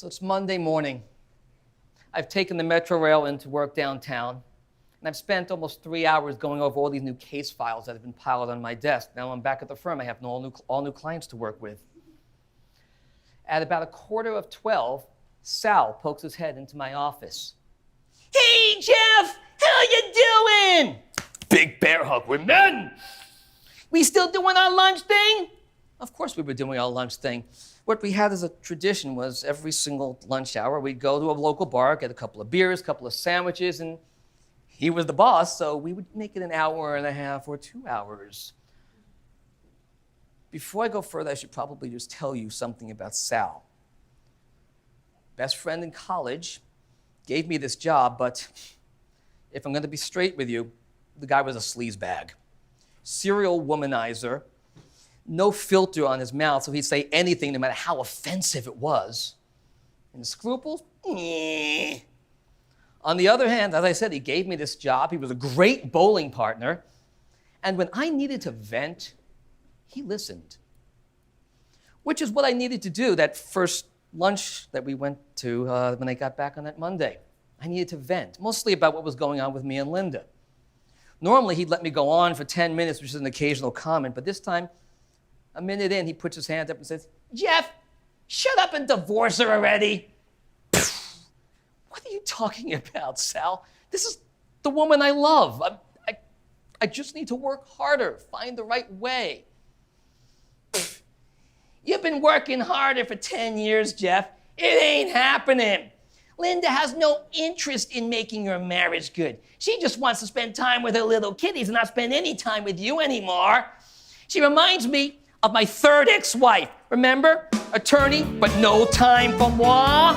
So it's Monday morning. I've taken the Metro Rail into work downtown, and I've spent almost 3 hours going over all these new case files that have been piled on my desk. Now I'm back at the firm. I have all new clients to work with. At about 11:45, Sal pokes his head into my office. "Hey, Jeff! How you doing?" Big bear hug. We're men. "We still doing our lunch thing?" Of course we were doing our lunch thing. What we had as a tradition was every single lunch hour, we'd go to a local bar, get a couple of beers, a couple of sandwiches, and he was the boss, so we would make it an hour and a half or 2 hours. Before I go further, I should probably just tell you something about Sal. Best friend in college, gave me this job, but if I'm going to be straight with you, the guy was a sleazebag. Serial womanizer, no filter on his mouth, so he'd say anything no matter how offensive it was. And the scruples? On the other hand, as I said, he gave me this job. He was a great bowling partner. And when I needed to vent, he listened. Which is what I needed to do that first lunch that we went to when I got back on that Monday. I needed to vent, mostly about what was going on with me and Linda. Normally, he'd let me go on for 10 minutes, which is an occasional comment, but this time, a minute in, he puts his hand up and says, "Jeff, shut up and divorce her already." What are you talking about, Sal? This is the woman I love. I just need to work harder, find the right way. You've been working harder for 10 years, Jeff. It ain't happening. Linda has no interest in making your marriage good. She just wants to spend time with her little kiddies and not spend any time with you anymore. She reminds me of my third ex-wife. Remember? Attorney, but no time for moi.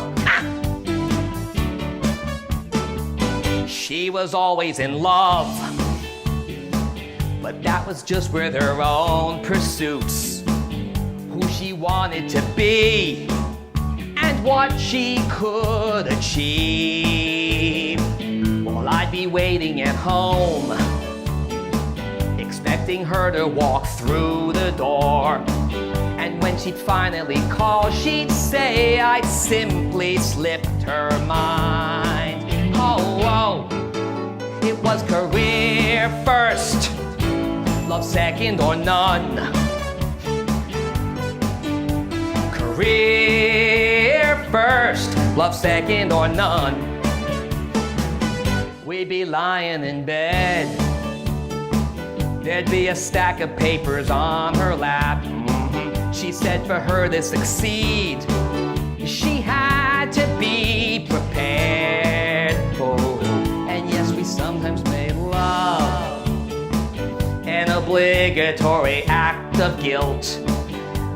She was always in love, but that was just with her own pursuits. Who she wanted to be and what she could achieve. Well, I'd be waiting at home, expecting her to walk through the door. And when she'd finally call, she'd say I'd simply slipped her mind. Oh, it was career first, love second or none. Career first, love second or none. We'd be lying in bed, there'd be a stack of papers on her lap. She said for her to succeed, she had to be prepared. Oh, and yes, we sometimes made love, an obligatory act of guilt.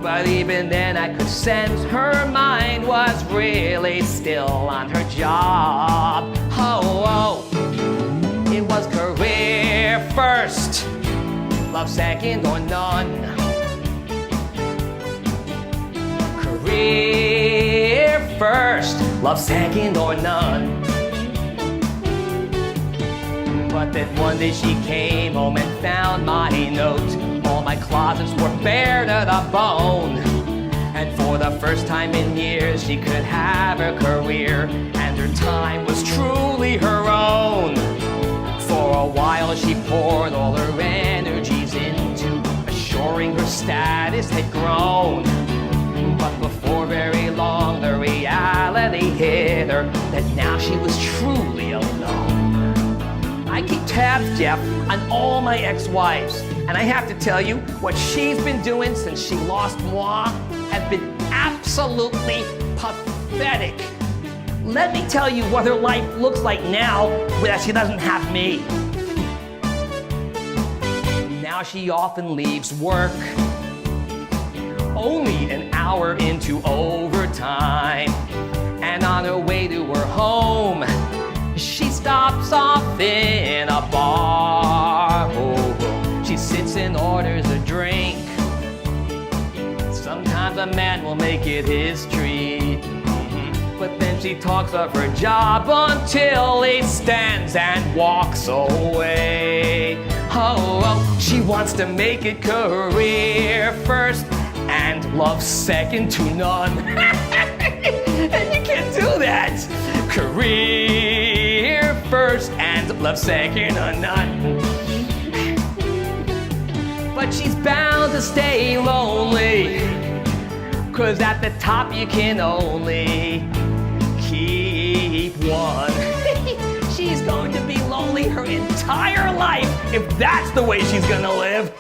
But even then I could sense her mind was really still on her job. Oh, it was career first, love second or none. Career first, love second or none. But then one day she came home and found my note. All my closets were bare to the bone. And for the first time in years, she could have her career, and her time was truly her own. For a while she poured all her energies into assuring her status had grown. But before very long, the reality hit her that now she was truly alone. I keep tabs, Jeff, on all my ex-wives, and I have to tell you, what she's been doing since she lost moi has been absolutely pathetic. Let me tell you what her life looks like now that she doesn't have me. Now she often leaves work only an hour into overtime, and on her way to her home, she stops off in a bar. Oh, she sits and orders a drink. Sometimes a man will make it his treat, but then she talks of her job until he stands and walks away. Oh, she wants to make it career first and love second to none. And you Career first and love second or none. But she's bound to stay lonely, 'cause at the top you can only keep one. She's going to be lonely her entire life if that's the way she's gonna live.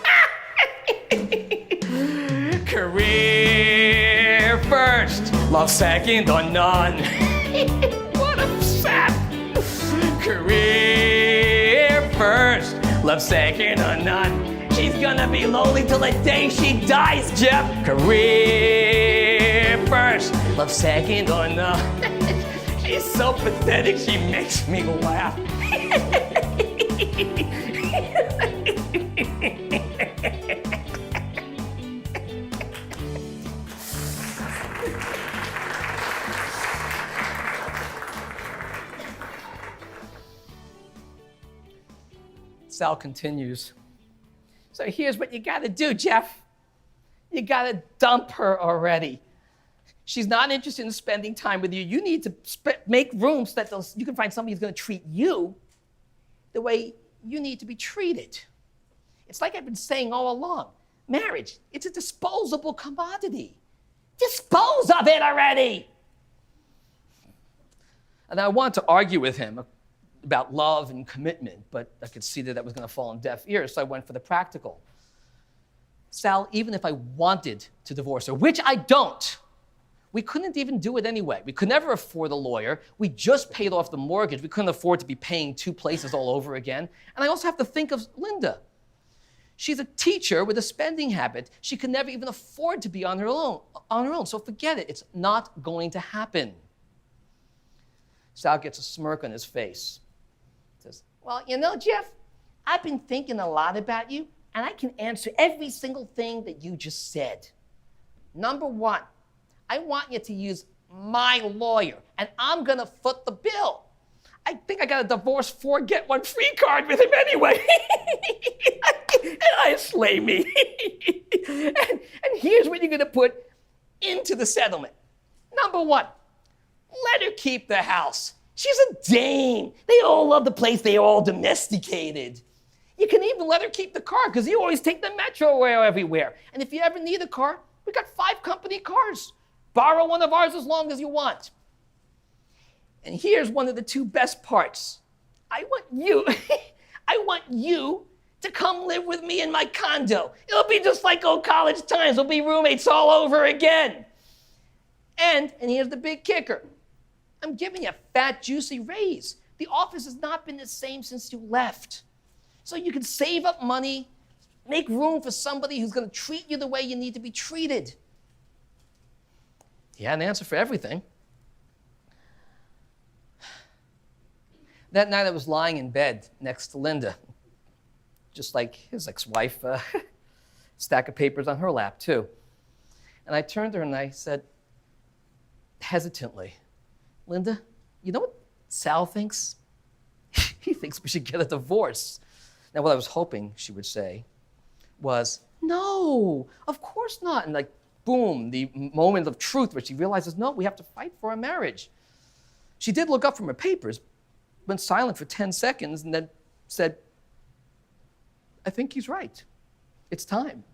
Career first, love second or none. What a sap. Career first, love second or none. She's gonna be lonely till the day she dies, Jeff. Career first, love second or none. She's so pathetic, she makes me laugh. Sal continues. So here's what you gotta do, Jeff. You gotta dump her already. She's not interested in spending time with you. You need to make room so that you can find somebody who's gonna treat you the way you need to be treated. It's like I've been saying all along. Marriage, it's a disposable commodity. Dispose of it already. And I wanted to argue with him about love and commitment, but I could see that was gonna fall on deaf ears, so I went for the practical. Sal, even if I wanted to divorce her, which I don't, we couldn't even do it anyway. We could never afford a lawyer. We just paid off the mortgage. We couldn't afford to be paying two places all over again. And I also have to think of Linda. She's a teacher with a spending habit. She could never even afford to be on her own. So forget it. It's not going to happen. Sal gets a smirk on his face. Says, well, you know, Jeff, I've been thinking a lot about you, and I can answer every single thing that you just said. Number one, I want you to use my lawyer, and I'm gonna foot the bill. I think I got a divorce 4 get 1 free card with him anyway. And I slay me. and here's what you're gonna put into the settlement. Number one, let her keep the house. She's a dame. They all love the place. They're all domesticated. You can even let her keep the car because you always take the metro everywhere. And if you ever need a car, we got 5 company cars. Borrow one of ours as long as you want. And here's one of the 2 best parts. I want you to come live with me in my condo. It'll be just like old college times. We'll be roommates all over again. And here's the big kicker. I'm giving you a fat, juicy raise. The office has not been the same since you left. So you can save up money, make room for somebody who's gonna treat you the way you need to be treated. He had an answer for everything. That night I was lying in bed next to Linda, just like his ex-wife, stack of papers on her lap too. And I turned to her and I said, hesitantly, Linda, you know what Sal thinks? He thinks we should get a divorce. Now what I was hoping she would say was, no, of course not. And like, boom, the moment of truth where she realizes, no, we have to fight for our marriage. She did look up from her papers, went silent for 10 seconds, and then said, I think he's right. It's time.